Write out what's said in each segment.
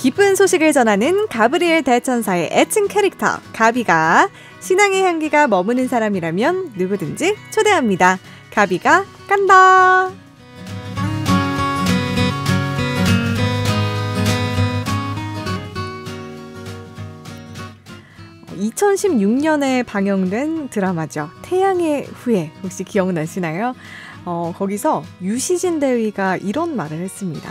기쁜 소식을 전하는 가브리엘 대천사의 애칭 캐릭터 가비가 신앙의 향기가 머무는 사람이라면 누구든지 초대합니다. 가비가 간다. 2016년에 방영된 드라마죠. 태양의 후예, 혹시 기억나시나요? 거기서 유시진 대위가 이런 말을 했습니다.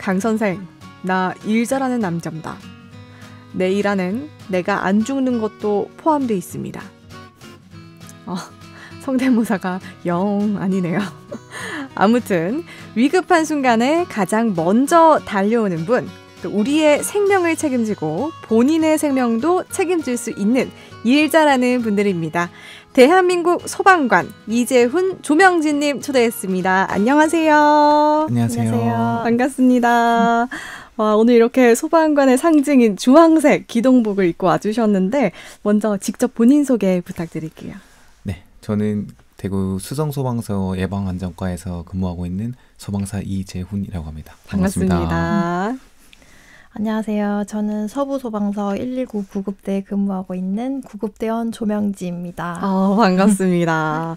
강 선생, 나 일 잘하는 남자입니다. 내 일 안엔 내가 안 죽는 것도 포함되어 있습니다. 성대모사가 영 아니네요. 아무튼 위급한 순간에 가장 먼저 달려오는 분, 또 우리의 생명을 책임지고 본인의 생명도 책임질 수 있는 일 잘하는 분들입니다. 대한민국 소방관 이재훈, 조명진님 초대했습니다. 안녕하세요. 안녕하세요. 반갑습니다. 오늘 이렇게 소방관의 상징인 주황색 기동복을 입고 와주셨는데 먼저 직접 본인 소개 부탁드릴게요. 네, 저는 대구 수성소방서 예방안전과에서 근무하고 있는 소방사 이재훈이라고 합니다. 반갑습니다. 안녕하세요. 저는 서부소방서 119 구급대에 근무하고 있는 구급대원 조명지입니다. 반갑습니다.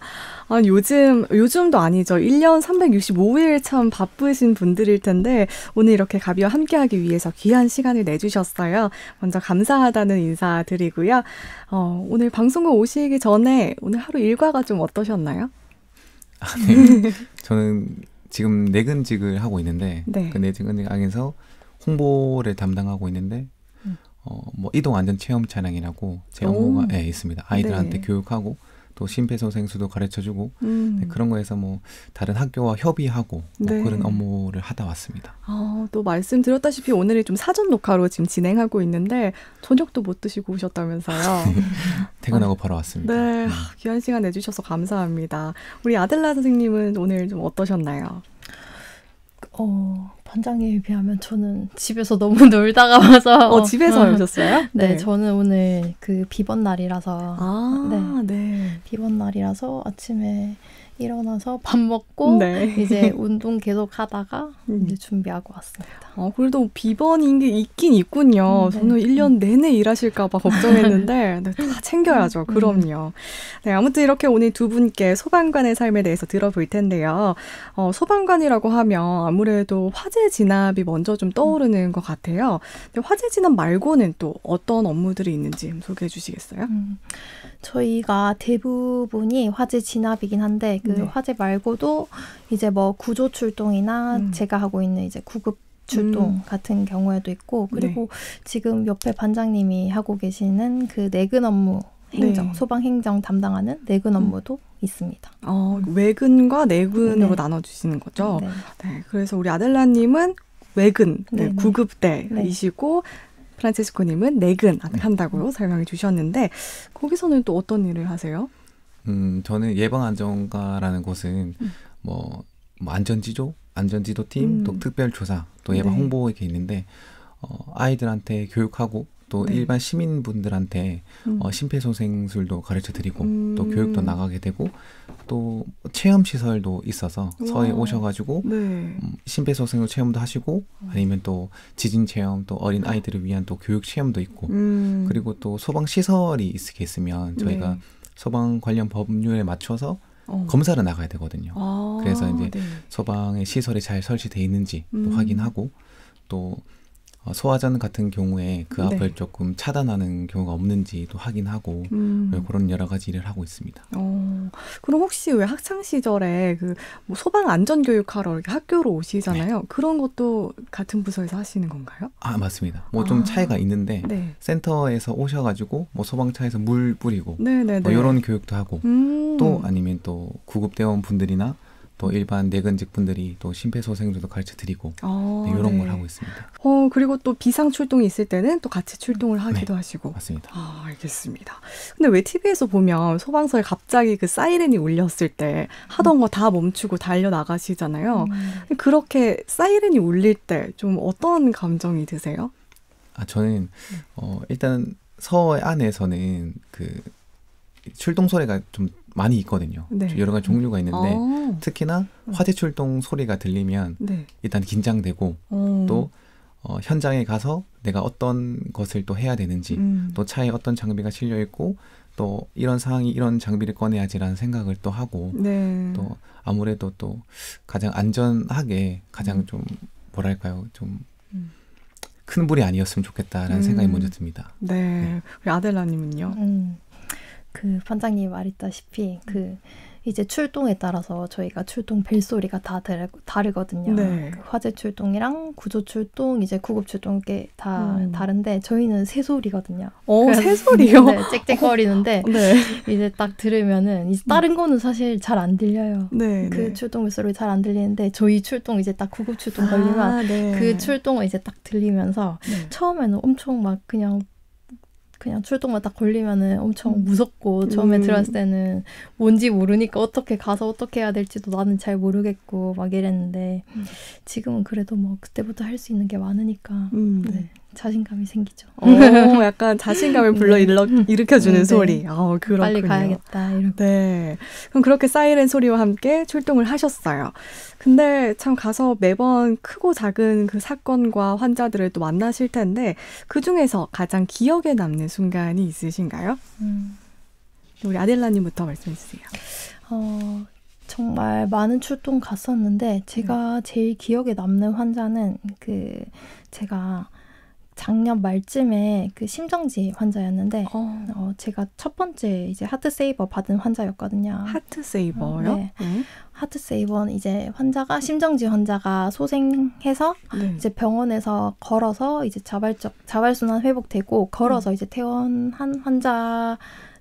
요즘도 아니죠. 1년 365일 참 바쁘신 분들일 텐데 오늘 이렇게 가비와 함께하기 위해서 귀한 시간을 내주셨어요. 먼저 감사하다는 인사드리고요. 오늘 방송국 오시기 전에 오늘 하루 일과가 좀 어떠셨나요? 네. 저는 지금 내근직을 하고 있는데 네. 그 내근직에서 홍보를 담당하고 있는데 이동 안전 체험 차량이라고 제 업무가 있습니다. 아이들한테 네. 교육하고 또 심폐소생술도 가르쳐주고 네, 그런 거에서 다른 학교와 협의하고 네. 그런 업무를 하다 왔습니다. 또 말씀드렸다시피 오늘이 좀 사전 녹화로 지금 진행하고 있는데 저녁도 못 드시고 오셨다면서요. 퇴근하고 바로 왔습니다. 네, 귀한 시간 내주셔서 감사합니다. 우리 아델라 선생님은 오늘 좀 어떠셨나요? 반장님에 비하면 저는 집에서 너무 놀다가 와서 집에서 오셨어요? 네, 저는 오늘 그 비번 날이라서 네. 비번 날이라서 아침에 일어나서 밥 먹고 이제 운동 계속 하다가 이제 준비하고 왔습니다. 그래도 비번인 게 있긴 있군요. 저는 1년 내내 일하실까 봐 걱정했는데 다 챙겨야죠. 그럼요. 네, 아무튼 이렇게 오늘 두 분께 소방관의 삶에 대해서 들어볼 텐데요. 소방관이라고 하면 아무래도 화재 진압이 먼저 좀 떠오르는 것 같아요. 근데 화재 진압 말고는 또 어떤 업무들이 있는지 소개해 주시겠어요? 저희가 대부분이 화재 진압이긴 한데 그 화재 말고도 이제 구조 출동이나 제가 하고 있는 이제 구급 출동 같은 경우에도 있고 그리고 지금 옆에 반장님이 하고 계시는 그 내근 업무 행정, 소방 행정 담당하는 내근 업무도 있습니다. 외근과 내근으로 나눠주시는 거죠? 네. 그래서 우리 아델라님은 외근, 구급대이시고 프란체스코님은 내근 한다고 설명해 주셨는데 거기서는 또 어떤 일을 하세요? 저는 예방안전과라는 곳은 안전지도팀, 또 특별조사, 또 예방 홍보 이렇게 있는데 아이들한테 교육하고 또 일반 시민분들한테 심폐소생술도 가르쳐드리고 또 교육도 나가게 되고 또 체험시설도 있어서 서해 오셔가지고 심폐소생술 체험도 하시고 아니면 또 지진 체험 또 어린 아이들을 위한 또 교육 체험도 있고 그리고 또 소방시설이 있으면 저희가 소방 관련 법률에 맞춰서 검사를 나가야 되거든요. 그래서 이제 소방의 시설이 잘 설치되어 있는지 또 확인하고 또 소화전 같은 경우에 그 앞을 조금 차단하는 경우가 없는지도 확인하고 그런 여러 가지 일을 하고 있습니다. 그럼 혹시 왜 학창 시절에 소방 안전 교육하러 이렇게 학교로 오시잖아요. 그런 것도 같은 부서에서 하시는 건가요? 맞습니다. 좀 차이가 있는데 센터에서 오셔가지고 소방차에서 물 뿌리고 이런 교육도 하고 또 아니면 또 구급대원 분들이나 또 일반 내근직 분들이 또 심폐소생술도 가르쳐드리고 이런 걸 하고 있습니다. 그리고 또 비상 출동이 있을 때는 또 같이 출동을 하기도 하시고. 맞습니다. 알겠습니다. 근데 왜 TV에서 보면 소방서에 갑자기 그 사이렌이 울렸을 때 하던 거 다 멈추고 달려나가시잖아요. 그렇게 사이렌이 울릴 때 좀 어떤 감정이 드세요? 저는 일단 서해 안에서는 출동 소리가 좀 많이 있거든요. 네. 여러 가지 종류가 있는데 특히나 화재 출동 소리가 들리면 네. 일단 긴장되고 또 현장에 가서 내가 어떤 것을 또 해야 되는지 또 차에 어떤 장비가 실려 있고 또 이런 상황이 이런 장비를 꺼내야지라는 생각을 또 하고 네. 또 아무래도 또 가장 안전하게 가장 좀 뭐랄까요 좀 큰 불이 아니었으면 좋겠다라는 생각이 먼저 듭니다. 네. 네. 우리 아델라님은요? 그 반장님이 말했다시피 이제 출동에 따라서 저희가 출동 벨소리가 다 다르거든요. 네. 그 화재 출동이랑 구조 출동, 이제 구급 출동 게 다 다른데 저희는 새소리거든요. 새소리요? 네, 짹짹거리는데 네. 이제 딱 들으면은 이제 다른 거는 사실 잘 안 들려요. 네, 그 네. 출동 벨소리 잘 안 들리는데 저희 출동 이제 딱 구급 출동 걸리면 네. 그 출동을 이제 딱 들리면서 네. 처음에는 엄청 막 그냥 출동만 딱 걸리면은 엄청 무섭고 처음에 들었을 때는 뭔지 모르니까 어떻게 가서 어떻게 해야 될지도 나는 잘 모르겠고 막 이랬는데 지금은 그래도 뭐 그때부터 할 수 있는 게 많으니까 네, 자신감이 생기죠. 약간 자신감을 불러 일으켜주는 네. 소리. 그렇군요. 빨리 가야겠다. 이런. 네. 그럼 그렇게 사이렌 소리와 함께 출동을 하셨어요. 근데 참 가서 매번 크고 작은 그 사건과 환자들을 또 만나실 텐데 그중에서 가장 기억에 남는 순간이 있으신가요? 우리 아델라님부터 말씀해 주세요. 정말 많은 출동 갔었는데 제가 제일 기억에 남는 환자는 제가 작년 말쯤에 그 심정지 환자였는데 제가 첫 번째 이제 하트세이버 받은 환자였거든요. 하트세이버요? 네. 하트세이버는 이제 심정지 환자가 소생해서 네. 이제 병원에서 걸어서 이제 자발순환 회복되고 걸어서 이제 퇴원한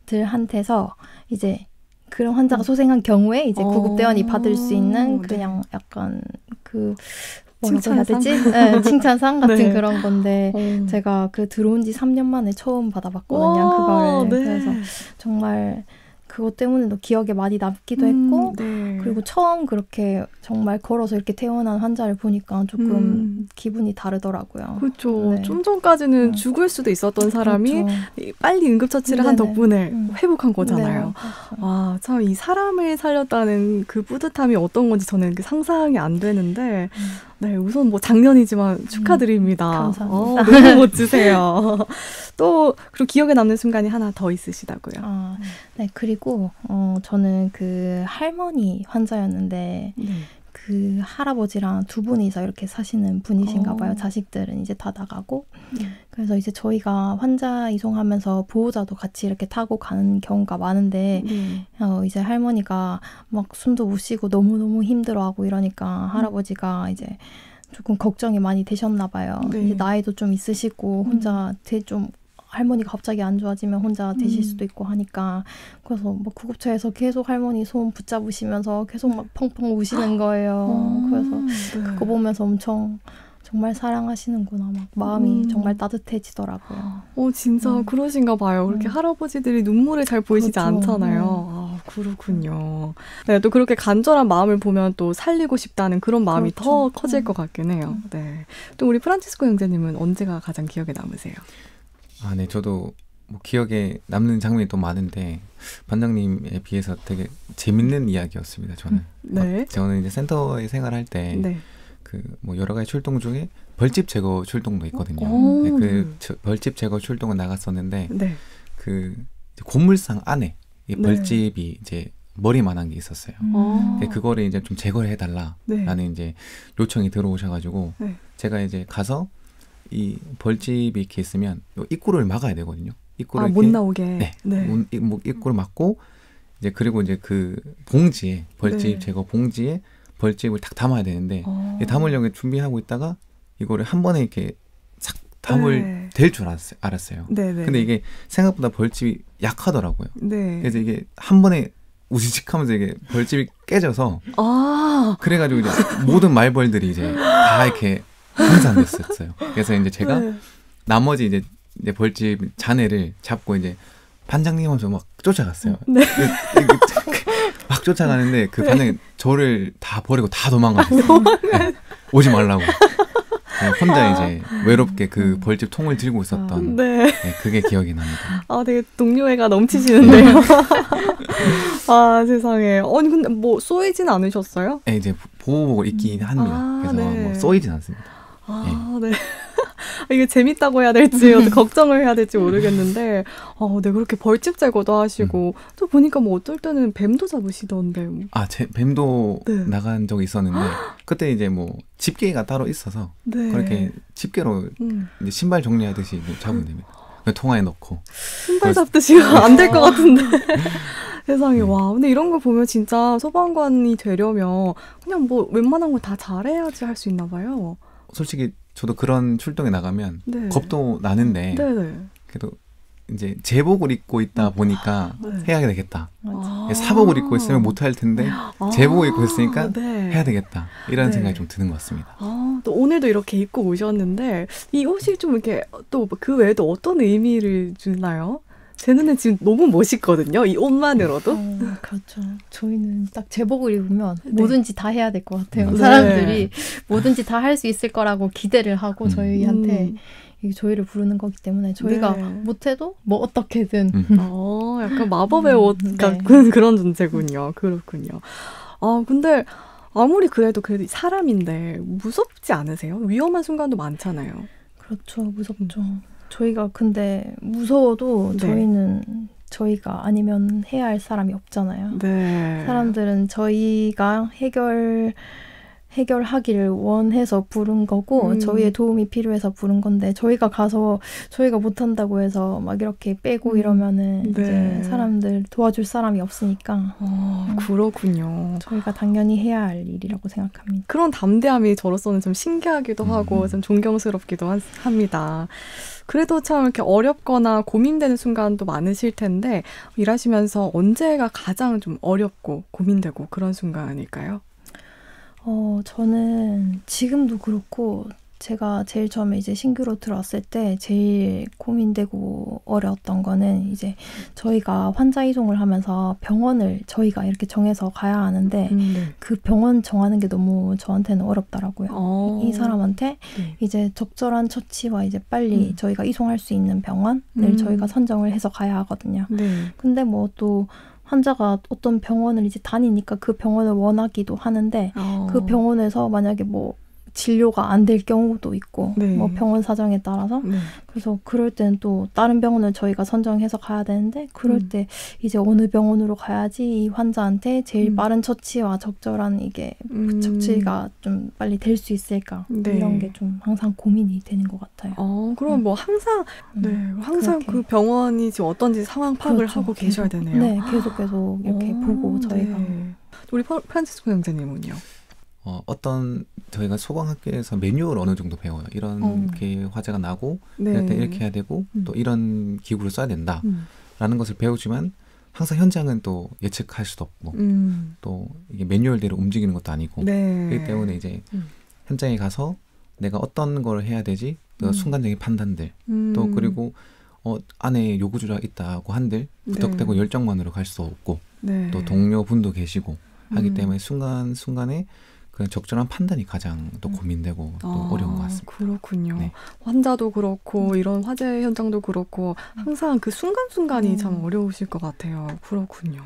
환자들한테서 이제 그런 환자가 소생한 경우에 이제 구급대원이 받을 수 있는 그냥 약간 뭐라고 해야 되지? 네, 칭찬상 같은 네. 그런 건데 제가 들어온 지 3년 만에 처음 받아봤거든요. 그거를. 네. 그래서 정말 그것 때문에도 기억에 많이 남기도 했고 네. 그리고 처음 그렇게 정말 걸어서 이렇게 퇴원한 환자를 보니까 조금 기분이 다르더라고요. 그렇죠. 네. 좀 전까지는 죽을 수도 있었던 사람이 그렇죠. 빨리 응급처치를 한 네네. 덕분에 회복한 거잖아요. 네, 그렇죠. 와, 참 이 사람을 살렸다는 그 뿌듯함이 어떤 건지 저는 상상이 안 되는데 네, 우선 뭐 작년이지만 축하드립니다. 감사합니다. 너무 멋지세요. 또 그리고 기억에 남는 순간이 하나 더 있으시다고요. 네, 그리고 저는 그 할머니 환자였는데 네. 그 할아버지랑 두 분이서 이렇게 사시는 분이신가 봐요. 자식들은 이제 다 나가고. 그래서 이제 저희가 환자 이송하면서 보호자도 같이 이렇게 타고 가는 경우가 많은데 이제 할머니가 막 숨도 못 쉬고 너무너무 힘들어하고 이러니까 할아버지가 이제 조금 걱정이 많이 되셨나 봐요. 네. 이제 나이도 좀 있으시고 혼자 좀 할머니가 갑자기 안 좋아지면 혼자 되실 수도 있고 하니까 그래서 뭐 구급차에서 계속 할머니 손 붙잡으시면서 계속 막 펑펑 우시는 거예요. 그래서 그거 보면서 엄청 정말 사랑하시는구나 막 마음이 정말 따뜻해지더라고요. 진짜 그러신가 봐요. 그렇게 할아버지들이 눈물을 잘 보이시지 그렇죠. 않잖아요. 그렇군요. 네, 또 그렇게 간절한 마음을 보면 또 살리고 싶다는 그런 마음이 그렇죠. 더 커질 것 같긴 해요. 네. 또 우리 프란치스코 형제님은 언제가 가장 기억에 남으세요? 네, 저도 뭐 기억에 남는 장면이 또 많은데 반장님에 비해서 되게 재밌는 이야기였습니다. 저는. 네. 저는 이제 센터에 생활할 때 네. 뭐 여러 가지 출동 중에 벌집 제거 출동도 있거든요. 네, 벌집 제거 출동을 나갔었는데 네. 그 고물상 안에 이 벌집이 이제 머리만한 게 있었어요. 그거를 이제 좀 제거를 해달라라는 이제 요청이 들어오셔가지고 제가 이제 가서 이 벌집이 이렇게 있으면 입구를 막아야 되거든요. 입구를 못 나오게. 네. 입구를 막고 이제 그리고 이제 그 봉지에 벌집 제거 봉지에 벌집을 딱 담아야 되는데 담으려고 준비하고 있다가 이거를 한 번에 이렇게 싹 담을 될 줄 알았어요. 근데 이게 생각보다 벌집이 약하더라고요. 그래서 이게 한 번에 우지직하면서 이게 벌집이 깨져서 그래가지고 이제 모든 말벌들이 이제 다 이렇게 분산됐었어요. 그래서 이제 제가 나머지 이제 벌집 잔해를 잡고 이제 반장님 하면서 막 쫓아갔어요. 막 쫓아가는데 그 반장님 저를 다 버리고 다 도망가셨어요. 오지 말라고. 혼자 이제 외롭게 그 벌집 통을 들고 있었던 네. 네, 그게 기억이 납니다. 아, 되게 동료애가 넘치시는데요. 아, 세상에. 아니, 근데 뭐 쏘이진 않으셨어요? 네, 이제 보호복을 입긴 합니다. 그래서 네. 뭐 쏘이진 않습니다. 아, 네. 이게 재밌다고 해야 될지 걱정을 해야 될지 모르겠는데 네, 그렇게 벌집 제거도 하시고 또 보니까 뭐 어떨 때는 뱀도 잡으시던데. 아, 뱀도 네. 나간 적이 있었는데 그때 이제 뭐 집게가 따로 있어서 네. 그렇게 집게로 이제 신발 정리하듯이 잡으면 됩니다. 통화에 넣고. 신발 잡듯이 안 될 것 같은데. 세상에. 와, 근데 이런 거 보면 진짜 소방관이 되려면 그냥 뭐 웬만한 거 다 잘해야지 할 수 있나 봐요. 솔직히 저도 그런 출동에 나가면 네. 겁도 나는데 네네. 그래도 이제 제복을 입고 있다 보니까 네. 해야 되겠다. 아. 사복을 입고 있으면 못할 텐데 제복을 입고 있으니까 네. 해야 되겠다. 이런 네. 생각이 좀 드는 것 같습니다. 아, 또 오늘도 이렇게 입고 오셨는데 이 옷이 좀 이렇게 또 그 외에도 어떤 의미를 주나요? 제 눈에 지금 너무 멋있거든요. 이 옷만으로도. 그렇죠. 저희는 딱 제복을 입으면 네. 뭐든지 다 해야 될 것 같아요. 네. 사람들이 뭐든지 다 할 수 있을 거라고 기대를 하고 저희한테 이게 저희를 부르는 거기 때문에 저희가 네. 못해도 뭐 어떻게든 약간 마법의 옷 같은 그런 존재군요. 그렇군요. 아, 근데 아무리 그래도 사람인데 무섭지 않으세요? 위험한 순간도 많잖아요. 그렇죠. 무섭죠. 저희가 근데 무서워도 네. 저희는 저희가 아니면 해야 할 사람이 없잖아요. 네. 사람들은 저희가 해결하기를 원해서 부른 거고 저희의 도움이 필요해서 부른 건데 저희가 가서 저희가 못한다고 해서 막 이렇게 빼고 이러면은 이제 사람들 도와줄 사람이 없으니까 그렇군요. 저희가 당연히 해야 할 일이라고 생각합니다. 그런 담대함이 저로서는 좀 신기하기도 하고 좀 존경스럽기도 합니다. 그래도 참 이렇게 어렵거나 고민되는 순간도 많으실 텐데 일하시면서 언제가 가장 좀 어렵고 고민되고 그런 순간일까요? 저는 지금도 그렇고 제가 제일 처음에 이제 신규로 들어왔을 때 제일 고민되고 어려웠던 거는 이제 저희가 환자 이송을 하면서 병원을 저희가 이렇게 정해서 가야 하는데 그 병원 정하는 게 너무 저한테는 어렵더라고요. 이 사람한테 이제 적절한 처치와 이제 빨리 저희가 이송할 수 있는 병원을 저희가 선정을 해서 가야 하거든요. 근데 뭐 또 환자가 어떤 병원을 이제 다니니까 그 병원을 원하기도 하는데 그 병원에서 만약에 뭐 진료가 안 될 경우도 있고 뭐 병원 사정에 따라서 그래서 그럴 때는 또 다른 병원을 저희가 선정해서 가야 되는데 그럴 때 이제 어느 병원으로 가야지 이 환자한테 제일 빠른 처치와 적절한 이게 처치가 좀 빨리 될 수 있을까 이런 게 좀 항상 고민이 되는 것 같아요. 그럼 뭐 항상 항상 그렇게. 그 병원이 지금 어떤지 상황 파악을 그렇죠. 하고 계셔야 되네요. 네, 계속 이렇게 보고 저희가 우리 프란치스코 형제님은요? 어떤 저희가 소방학교에서 매뉴얼 어느 정도 배워요. 이런 게 화재가 나고 이럴 때 이렇게 해야 되고 또 이런 기구를 써야 된다라는 것을 배우지만 항상 현장은 또 예측할 수도 없고 또 이게 매뉴얼대로 움직이는 것도 아니고 그렇기 때문에 이제 현장에 가서 내가 어떤 걸 해야 되지 그 순간적인 판단들 또 그리고 안에 요구주가 있다고 한들 부탁되고 열정만으로 갈 수 없고 또 동료분도 계시고 하기 때문에 순간순간에 그 적절한 판단이 가장 또 고민되고 또 어려운 것 같습니다. 그렇군요. 네. 환자도 그렇고 이런 화재 현장도 그렇고 항상 그 순간순간이 참 어려우실 것 같아요. 그렇군요.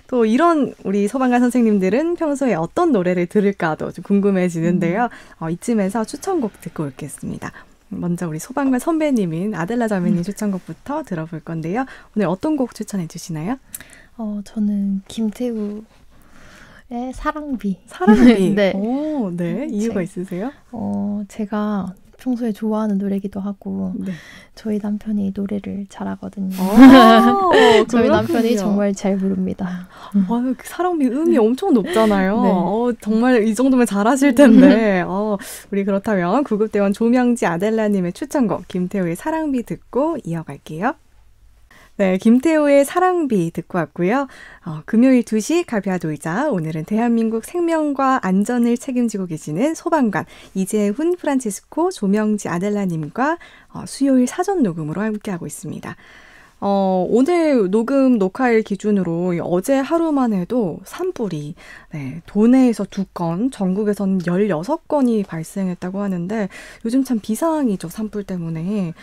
또 이런 우리 소방관 선생님들은 평소에 어떤 노래를 들을까도 좀 궁금해지는데요. 이쯤에서 추천곡 듣고 올겠습니다. 먼저 우리 소방관 선배님인 아델라 자매님 추천곡부터 들어볼 건데요. 오늘 어떤 곡 추천해 주시나요? 저는 김태우 사랑비. 네. 네. 이유가 있으세요? 제가 평소에 좋아하는 노래기도 하고 저희 남편이 노래를 잘하거든요. 저희 남편이 정말 잘 부릅니다. 그 사랑비 음이 엄청 높잖아요. 정말 이 정도면 잘하실 텐데. 우리 그렇다면 구급대원 조명지 아델라님의 추천곡 김태우의 사랑비 듣고 이어갈게요. 네, 김태우의 사랑비 듣고 왔고요. 금요일 2시 가비아도이자 오늘은 대한민국 생명과 안전을 책임지고 계시는 소방관 이재훈 프란치스코 조명지 아델라님과 수요일 사전 녹음으로 함께하고 있습니다. 오늘 녹화일 기준으로 어제 하루만 해도 산불이 도내에서 2건, 전국에서는 16건이 발생했다고 하는데 요즘 참 비상이죠, 산불 때문에.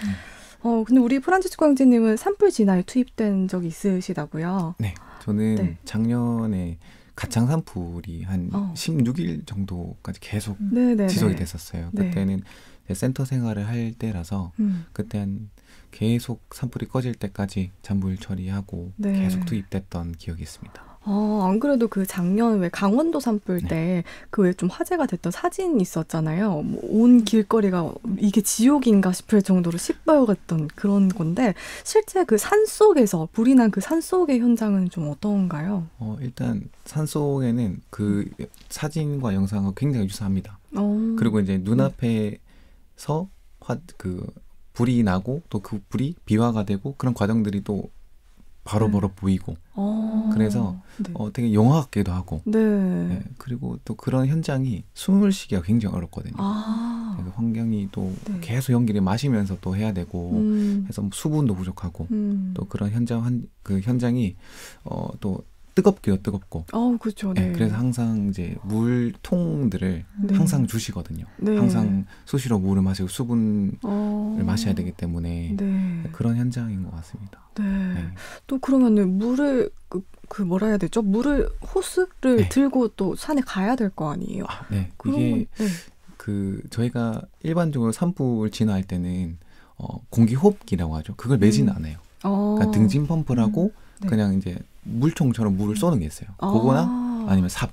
근데 우리 프란치스코 형제님은 산불 진화에 투입된 적이 있으시다고요? 네, 저는 작년에 가창 산불이 한 16일 정도까지 계속 지속이 됐었어요. 그때는 센터 생활을 할 때라서 그때 한 계속 산불이 꺼질 때까지 잔불 처리하고 계속 투입됐던 기억이 있습니다. 안 그래도 그 작년 왜 강원도 산불 때 그 왜 좀 화제가 됐던 사진 있었잖아요. 뭐 온 길거리가 이게 지옥인가 싶을 정도로 시뻘겋던 그런 건데 실제 그 산속에서 불이 난 그 산속의 현장은 좀 어떤가요? 일단 산속에는 그 사진과 영상과 굉장히 유사합니다. 그리고 이제 눈앞에서 불이 나고 또 그 불이 비화가 되고 그런 과정들이 또 바로바로 보이고 그래서 되게 영화 같기도 하고 그리고 또 그런 현장이 숨을 쉬기가 굉장히 어렵거든요. 환경이 또 계속 연기를 마시면서 또 해야 되고 해서 수분도 부족하고 또 그런 현장이 또 뜨겁기도 뜨겁고. 그렇죠. 그래서 항상 이제 물통들을 항상 주시거든요. 항상 수시로 물을 마시고 수분을 마셔야 되기 때문에 그런 현장인 것 같습니다. 또 그러면은 물을 뭐라 해야 되죠? 물을 호스를 들고 또 산에 가야 될 거 아니에요? 이게 저희가 일반적으로 산불 진화할 때는 공기 호흡기라고 하죠. 그걸 매지는 않아요. 그러니까 등진 펌프라고 그냥 이제 물총처럼 물을 쏘는 게 있어요. 그거나 아니면 삽,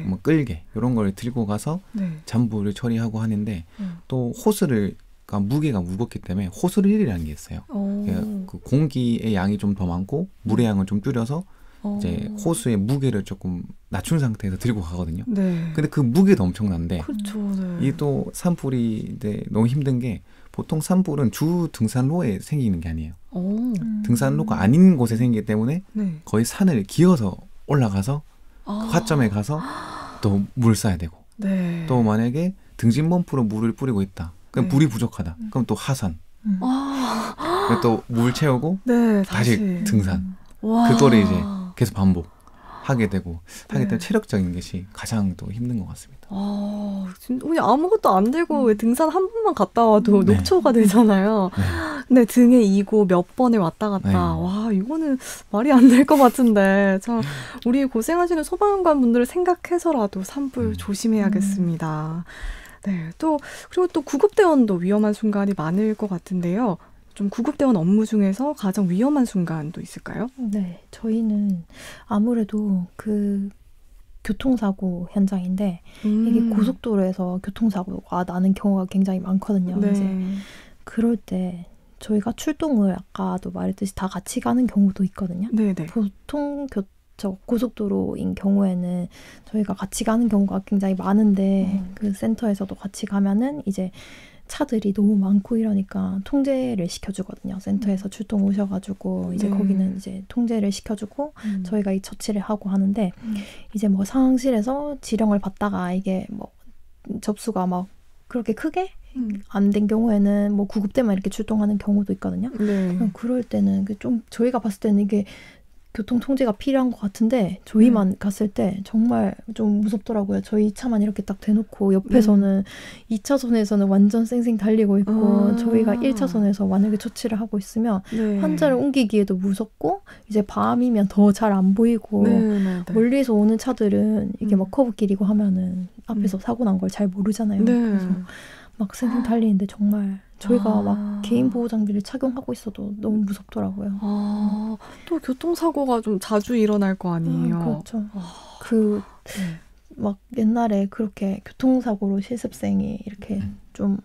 뭐 끌개 이런 걸 들고 가서 잔불을 처리하고 하는데 또 호스를 그러니까 무게가 무겁기 때문에 호스릴이라는 게 있어요. 그 공기의 양이 좀 더 많고 물의 양을 좀 줄여서 이제 호수의 무게를 조금 낮춘 상태에서 들고 가거든요. 근데 그 무게도 엄청난데 이게 또 산불이 너무 힘든 게 보통 산불은 주 등산로에 생기는 게 아니에요. 등산로가 아닌 곳에 생기기 때문에 거의 산을 기어서 올라가서 그 화점에 가서 또 물을 쏴야 되고 또 만약에 등진 펌프로 물을 뿌리고 있다. 그럼 물이 부족하다. 그럼 또 하산. 또 물 채우고 다시 등산. 그거를 이제 계속 반복하게 되고 하기 때문에 체력적인 것이 가장 또 힘든 것 같습니다. 진짜 그냥 아무것도 안 들고 왜 등산 한 번만 갔다 와도 녹초가 되잖아요. 근데 등에 이고 몇 번을 왔다 갔다. 와, 이거는 말이 안 될 것 같은데. 참 우리 고생하시는 소방관 분들을 생각해서라도 산불 조심해야겠습니다. 그리고 또 구급대원도 위험한 순간이 많을 것 같은데요. 좀 구급대원 업무 중에서 가장 위험한 순간도 있을까요? 네, 저희는 아무래도 그 교통사고 현장인데 이게 고속도로에서 교통사고가 나는 경우가 굉장히 많거든요. 이제 그럴 때 저희가 출동을 아까도 말했듯이 다 같이 가는 경우도 있거든요. 보통 고속도로인 경우에는 저희가 같이 가는 경우가 굉장히 많은데 그 센터에서도 같이 가면은 이제 차들이 너무 많고 이러니까 통제를 시켜주거든요. 센터에서 출동 오셔가지고 이제 거기는 이제 통제를 시켜주고 저희가 이 처치를 하고 하는데 이제 뭐 상황실에서 지령을 받다가 이게 뭐 접수가 막 그렇게 크게 안 된 경우에는 뭐 구급대만 이렇게 출동하는 경우도 있거든요. 그럴 때는 좀 저희가 봤을 때는 이게 교통 통제가 필요한 것 같은데 저희만 갔을 때 정말 좀 무섭더라고요. 저희 차만 이렇게 딱 대놓고 옆에서는 2차선에서는 완전 쌩쌩 달리고 있고 저희가 1차선에서 만약에 처치를 하고 있으면 환자를 옮기기에도 무섭고 이제 밤이면 더 잘 안 보이고 멀리서 오는 차들은 이게 막 커브길이고 하면은 앞에서 사고 난 걸 잘 모르잖아요. 그래서 막 쌩쌩 달리는데 정말 저희가 막 개인 보호 장비를 착용하고 있어도 너무 무섭더라고요. 또 교통사고가 좀 자주 일어날 거 아니에요. 그렇죠. 막 옛날에 그렇게 교통사고로 실습생이 이렇게 좀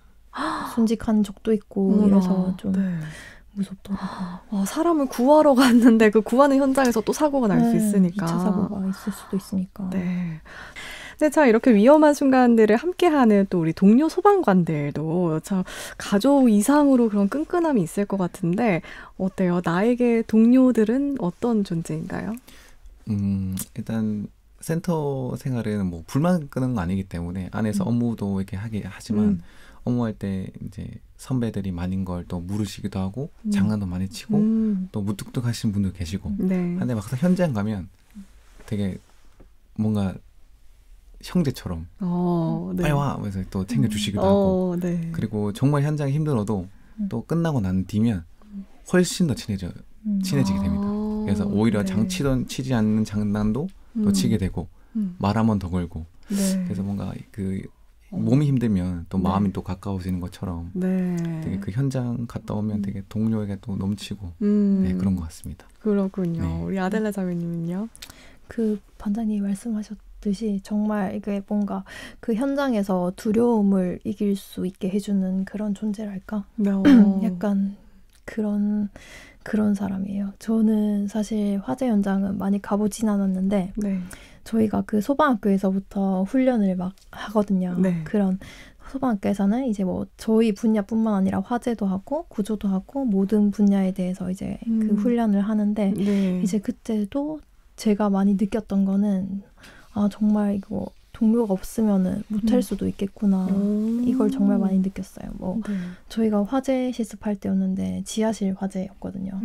순직한 적도 있고 이래서 좀 무섭더라고요. 사람을 구하러 갔는데 그 구하는 현장에서 또 사고가 날 수 있으니까. 2차 사고가 있을 수도 있으니까. 자, 이렇게 위험한 순간들을 함께하는 또 우리 동료 소방관들도 참 가족 이상으로 그런 끈끈함이 있을 것 같은데 어때요? 나에게 동료들은 어떤 존재인가요? 일단 센터 생활에는 뭐 불만 끄는 거 아니기 때문에 안에서 업무도 이렇게 하게 하지만 업무할 때 이제 선배들이 많은 걸 또 물으시기도 하고 장난도 많이 치고 또 무뚝뚝하신 분도 계시고 네. 근데 막상 현장 가면 되게 뭔가 형제처럼 네. 빨리 와 하면서 또 챙겨주시기도 하고 네. 그리고 정말 현장이 힘들어도 또 끝나고 난 뒤면 훨씬 더 친해지게 됩니다. 그래서 오히려 네. 치지 않는 장난도 또 치게 되고 말 한 번 더 걸고 네. 그래서 뭔가 그 몸이 힘들면 또 마음이 네. 또 가까워지는 것처럼 네. 되게 그 현장 갔다 오면 되게 동료에게 또 넘치고 네, 그런 것 같습니다. 그렇군요. 네. 우리 아델라 자매님은요? 그 반장님이 말씀하셨듯이 정말 이게 뭔가 그 현장에서 두려움을 이길 수 있게 해주는 그런 존재랄까? 약간 그런 사람이에요. 저는 사실 화재 현장은 많이 가보진 않았는데 네. 저희가 그 소방학교에서부터 훈련을 막 하거든요. 네. 그런 소방학교에서는 이제 뭐 저희 분야뿐만 아니라 화재도 하고 구조도 하고 모든 분야에 대해서 이제 그 훈련을 하는데 네. 이제 그때도 제가 많이 느꼈던 거는 아 정말 이거 동료가 없으면은 못할 수도 있겠구나. 이걸 정말 많이 느꼈어요. 뭐 네. 저희가 화재 실습할 때였는데 지하실 화재였거든요.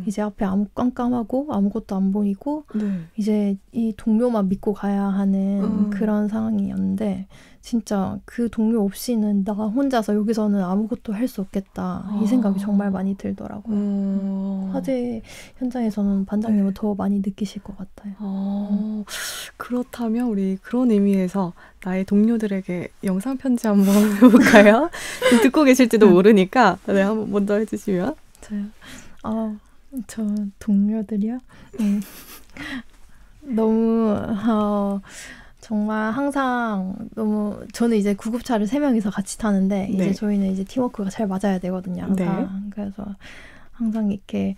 이제 앞에 깜깜하고 아무것도 안 보이고 네. 이제 이 동료만 믿고 가야 하는 그런 상황이었는데 진짜 그 동료 없이는 나 혼자서 여기서는 아무것도 할 수 없겠다. 이 생각이 정말 많이 들더라고요. 화재 현장에서는 반장님은 더 많이 느끼실 것 같아요. 그렇다면 우리 그런 의미에서 나의 동료들에게 영상 편지 한번 해볼까요? 듣고 계실지도 모르니까 네, 한번 먼저 해주시면. 저요? 저 동료들이요? 너무 정말 항상 너무 저는 이제 구급차를 3명이서 같이 타는데 네. 이제 저희는 이제 팀워크가 잘 맞아야 되거든요. 항상. 네. 그래서 항상 이렇게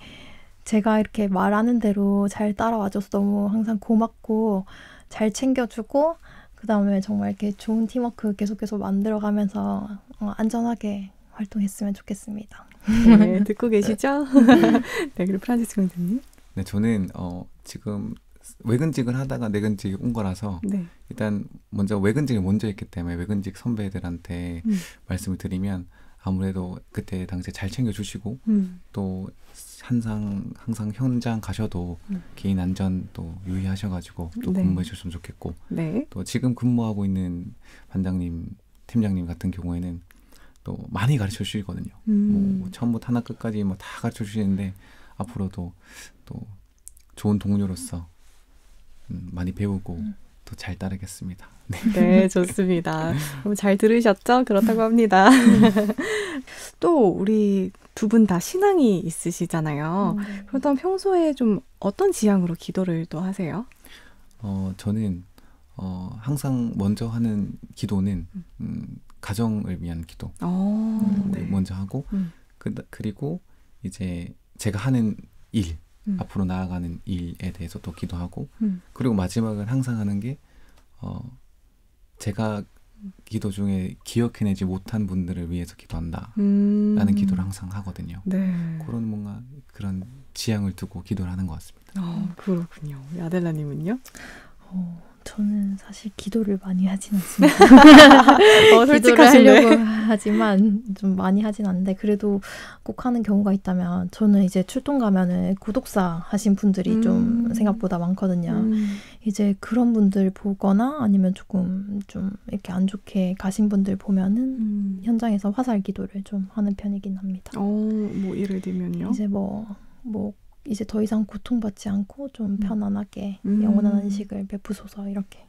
제가 이렇게 말하는 대로 잘 따라와줘서 너무 항상 고맙고 잘 챙겨주고 그다음에 정말 이렇게 좋은 팀워크 계속해서 만들어가면서 안전하게 활동했으면 좋겠습니다. 네, 듣고 계시죠? 네, 그리고 프란시스 강사님. 네, 저는 지금 외근직을 하다가 내근직에 온 거라서 네. 일단 먼저 외근직을 먼저 했기 때문에 외근직 선배들한테 말씀을 드리면 아무래도 그때 당시에 잘 챙겨주시고 또 항상 현장 가셔도 개인 안전 또 유의하셔가지고 또 네. 근무해 주셨으면 좋겠고 네. 또 지금 근무하고 있는 반장님, 팀장님 같은 경우에는 또 많이 가르쳐 주시거든요. 뭐 처음부터 하나 끝까지 뭐 다 가르쳐 주시는데 앞으로도 또 좋은 동료로서 많이 배우고 또 잘 따르겠습니다. 네. 네, 좋습니다. 그럼 잘 들으셨죠? 그렇다고 합니다. 또 우리 두 분 다 신앙이 있으시잖아요. 그렇다면 평소에 좀 어떤 지향으로 기도를 또 하세요? 저는 항상 먼저 하는 기도는 가정을 위한 기도 네. 먼저 하고 그리고 이제 제가 하는 일 앞으로 나아가는 일에 대해서 또 기도하고 그리고 마지막은 항상 하는 게 제가 기도 중에 기억해내지 못한 분들을 위해서 기도한다 라는 기도를 항상 하거든요. 네. 그런 뭔가 그런 지향을 두고 기도를 하는 것 같습니다. 그렇군요. 아델라님은요? 저는 사실 기도를 많이 하진 않습니다. 솔직하시네. 기도를 하려고 하지만 좀 많이 하진 않는데 그래도 꼭 하는 경우가 있다면 저는 이제 출동 가면은 구독사 하신 분들이 좀 생각보다 많거든요. 이제 그런 분들 보거나 아니면 조금 좀 이렇게 안 좋게 가신 분들 보면은 현장에서 화살 기도를 좀 하는 편이긴 합니다. 뭐 예를 들면요? 이제 이제 더 이상 고통받지 않고 좀 편안하게 영원한 안식을 베푸소서 이렇게.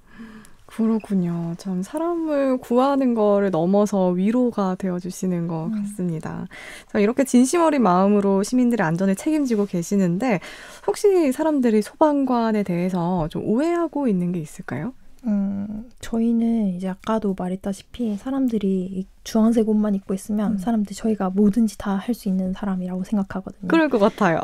그렇군요. 참 사람을 구하는 거를 넘어서 위로가 되어주시는 것 같습니다. 자, 이렇게 진심 어린 마음으로 시민들의 안전을 책임지고 계시는데 혹시 사람들이 소방관에 대해서 좀 오해하고 있는 게 있을까요? 저희는 이제 아까도 말했다시피 사람들이 주황색 옷만 입고 있으면 사람들이 저희가 뭐든지 다 할 수 있는 사람이라고 생각하거든요. 그럴 것 같아요.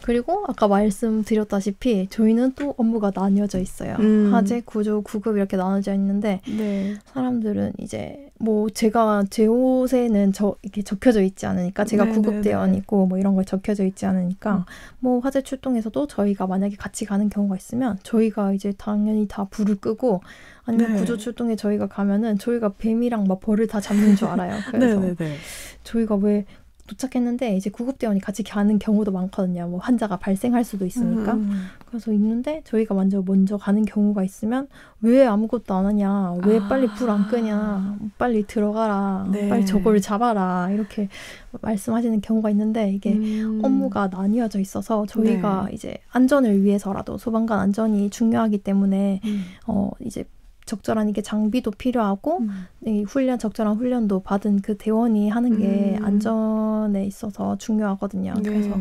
그리고 아까 말씀드렸다시피 저희는 또 업무가 나뉘어져 있어요. 화재, 구조, 구급 이렇게 나눠져 있는데 네. 사람들은 이제 뭐 제가 제 옷에는 이렇게 적혀져 있지 않으니까 제가 구급대원이고 뭐 이런 걸 적혀져 있지 않으니까 뭐 화재 출동에서도 저희가 만약에 같이 가는 경우가 있으면 저희가 이제 당연히 다 불을 끄고 있고 아니면 네. 구조 출동에 저희가 가면은 저희가 뱀이랑 막 벌을 다 잡는 줄 알아요. 그래서 네네네. 저희가 왜 도착했는데 이제 구급대원이 같이 가는 경우도 많거든요. 뭐 환자가 발생할 수도 있으니까. 그래서 있는데 저희가 먼저 가는 경우가 있으면 왜 아무것도 안 하냐, 왜 빨리 불 안 끄냐, 빨리 들어가라, 네. 빨리 저걸 잡아라 이렇게 말씀하시는 경우가 있는데 이게 업무가 나뉘어져 있어서 저희가 네. 이제 안전을 위해서라도 소방관 안전이 중요하기 때문에 이제 적절한 이게 장비도 필요하고 이 적절한 훈련도 받은 그 대원이 하는 게 안전에 있어서 중요하거든요. 네. 그래서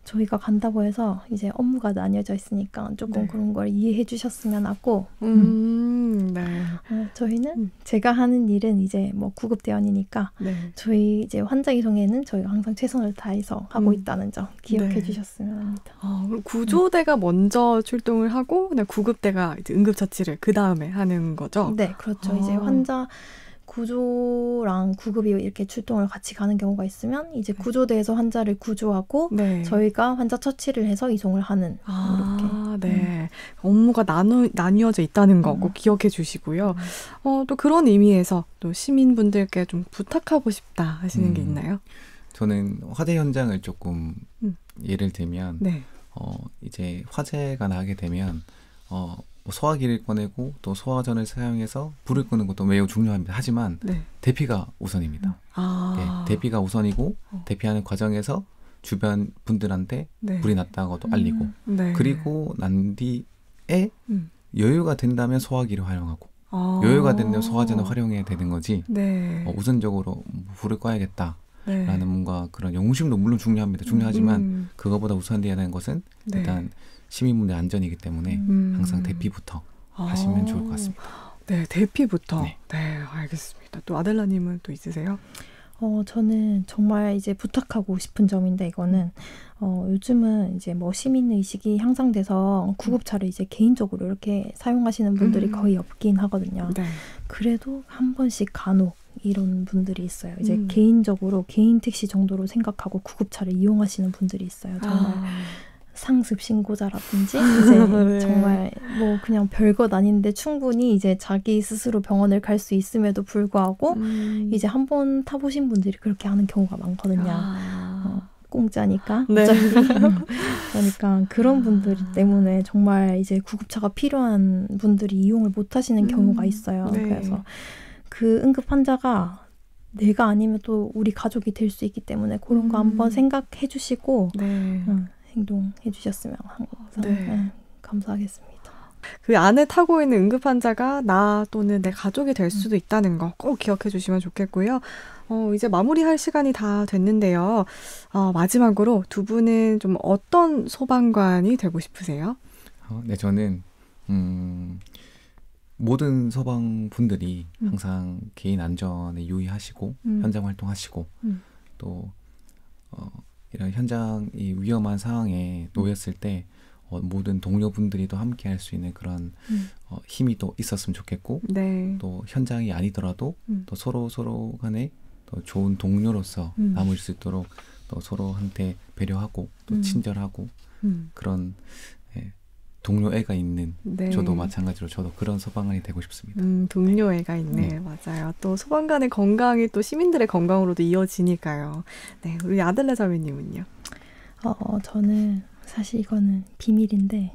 저희가 간다고 해서 이제 업무가 나뉘어져 있으니까 조금 네. 그런 걸 이해해 주셨으면 하고 네. 저희는 제가 하는 일은 이제 뭐 구급대원이니까 네. 저희 이제 환자 이송에는 저희가 항상 최선을 다해서 하고 있다는 점 기억해 네. 주셨으면 합니다. 그럼 구조대가 먼저 출동을 하고 그다음 구급대가 이제 응급처치를 그 다음에 하는 거죠? 네, 그렇죠. 이제 환자 구조랑 구급이 이렇게 출동을 같이 가는 경우가 있으면 이제 구조대에서 환자를 구조하고 네. 저희가 환자 처치를 해서 이송을 하는 이렇게. 네. 업무가 나뉘어져 있다는 거 꼭 기억해 주시고요. 또 그런 의미에서 또 시민분들께 좀 부탁하고 싶다 하시는 게 있나요? 저는 화재 현장을 조금 예를 들면 네. 이제 화재가 나게 되면 소화기를 꺼내고 또 소화전을 사용해서 불을 끄는 것도 매우 중요합니다. 하지만 네. 대피가 우선입니다. 네, 대피가 우선이고 대피하는 과정에서 주변 분들한테 네. 불이 났다고도 알리고 네. 그리고 난 뒤에 여유가 된다면 소화기를 활용하고 여유가 된다면 소화전을 활용해야 되는 거지 네. 우선적으로 불을 꺼야겠다. 네. 라는 뭔가 그런 영웅심도 물론 중요합니다. 중요하지만 그거보다 우선돼야 하는 것은 네. 일단 시민분들 안전이기 때문에 항상 대피부터 하시면 좋을 것 같습니다. 네, 대피부터. 네. 네, 알겠습니다. 또 아델라님은 또 있으세요? 저는 정말 이제 부탁하고 싶은 점인데 이거는 요즘은 이제 뭐 시민의식이 향상돼서 구급차를 이제 개인적으로 이렇게 사용하시는 분들이 거의 없긴 하거든요. 네. 그래도 한 번씩 간혹 이런 분들이 있어요. 이제 개인적으로 개인 택시 정도로 생각하고 구급차를 이용하시는 분들이 있어요. 정말 상습 신고자라든지 이제 네. 정말 뭐 그냥 별것 아닌데 충분히 이제 자기 스스로 병원을 갈 수 있음에도 불구하고 이제 한 번 타보신 분들이 그렇게 하는 경우가 많거든요. 공짜니까. 네. 그러니까 그런 분들 때문에 정말 이제 구급차가 필요한 분들이 이용을 못 하시는 경우가 있어요. 네. 그래서 그 응급 환자가 내가 아니면 또 우리 가족이 될 수 있기 때문에 그런 거 한번 생각해 주시고 네. 행동해 주셨으면 항상 네. 감사하겠습니다. 그 안에 타고 있는 응급 환자가 나 또는 내 가족이 될 수도 있다는 거 꼭 기억해 주시면 좋겠고요. 이제 마무리할 시간이 다 됐는데요. 마지막으로 두 분은 좀 어떤 소방관이 되고 싶으세요? 네, 저는 모든 소방분들이 항상 개인 안전에 유의하시고 현장 활동하시고 또 이런 현장이 위험한 상황에 놓였을 때 모든 동료분들이 또 함께 할 수 있는 그런 힘이 또 있었으면 좋겠고 네. 또 현장이 아니더라도 또 서로 간에 또 좋은 동료로서 남을 수 있도록 또 서로한테 배려하고 또 친절하고 그런 동료애가 있는 네. 저도 마찬가지로 저도 그런 소방관이 되고 싶습니다. 동료애가 있네. 네. 맞아요. 또 소방관의 건강이 또 시민들의 건강으로도 이어지니까요. 네, 우리 아들레 자매님은요? 저는 사실 이거는 비밀인데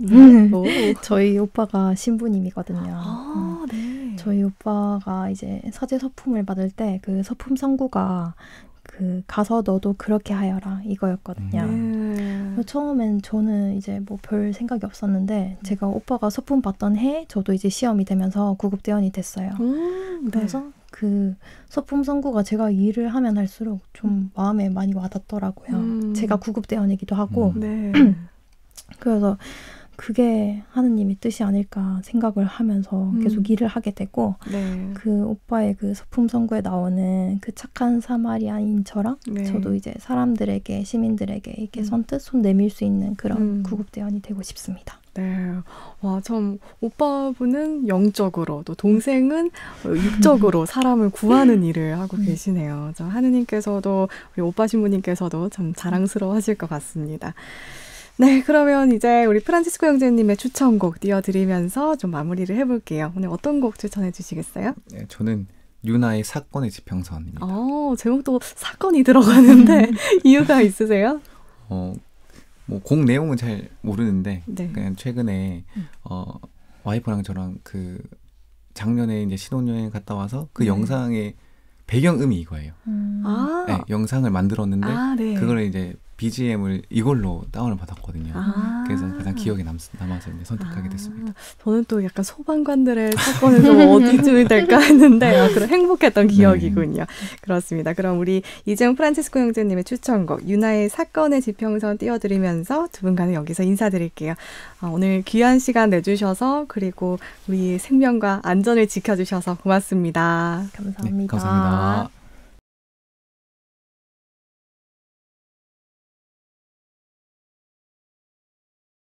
저희 오빠가 신부님이거든요. 네. 저희 오빠가 이제 사제 서품을 받을 때 그 서품 성구가 그 가서 너도 그렇게 하여라 이거였거든요. 네. 처음엔 저는 이제 뭐 별 생각이 없었는데 제가 오빠가 서품 받던 해 저도 이제 시험이 되면서 구급대원이 됐어요. 네. 그래서 그 서품 선구가 제가 일을 하면 할수록 좀 마음에 많이 와닿더라고요. 제가 구급대원이기도 하고 네. 그래서 그게 하느님의 뜻이 아닐까 생각을 하면서 계속 일을 하게 되고 네. 그 오빠의 그 서품 선구에 나오는 그 착한 사마리아인처럼 네. 저도 이제 사람들에게 시민들에게 이렇게 선뜻 손 내밀 수 있는 그런 구급대원이 되고 싶습니다. 네. 와, 참, 오빠분은 영적으로, 또 동생은 육적으로 사람을 구하는 일을 하고 계시네요. 저 하느님께서도, 우리 오빠 신부님께서도 참 자랑스러워 하실 것 같습니다. 네, 그러면 이제 우리 프란치스코 형제님의 추천곡 띄워드리면서 좀 마무리를 해볼게요. 오늘 어떤 곡 추천해 주시겠어요? 네, 저는 유나의 사건의 지평선입니다. 제목도 사건이 들어가는데 이유가 있으세요? 뭐 곡 내용은 잘 모르는데 네. 그냥 최근에 와이프랑 저랑 그 작년에 이제 신혼여행 갔다 와서 그 영상의 배경음이 이거예요. 네, 영상을 만들었는데 네. 그걸 이제 BGM을 이걸로 다운을 받았거든요. 그래서 가장 기억에 남아서 이제 선택하게 됐습니다. 저는 또 약간 소방관들의 사건은 좀 어디쯤이 될까 했는데 그런 행복했던 기억이군요. 그렇습니다. 그럼 우리 이재용 프란치스코 형제님의 추천곡 유나의 사건의 지평선 띄워드리면서 두 분과는 여기서 인사드릴게요. 오늘 귀한 시간 내주셔서 그리고 우리 생명과 안전을 지켜주셔서 고맙습니다. 감사합니다. 네, 감사합니다.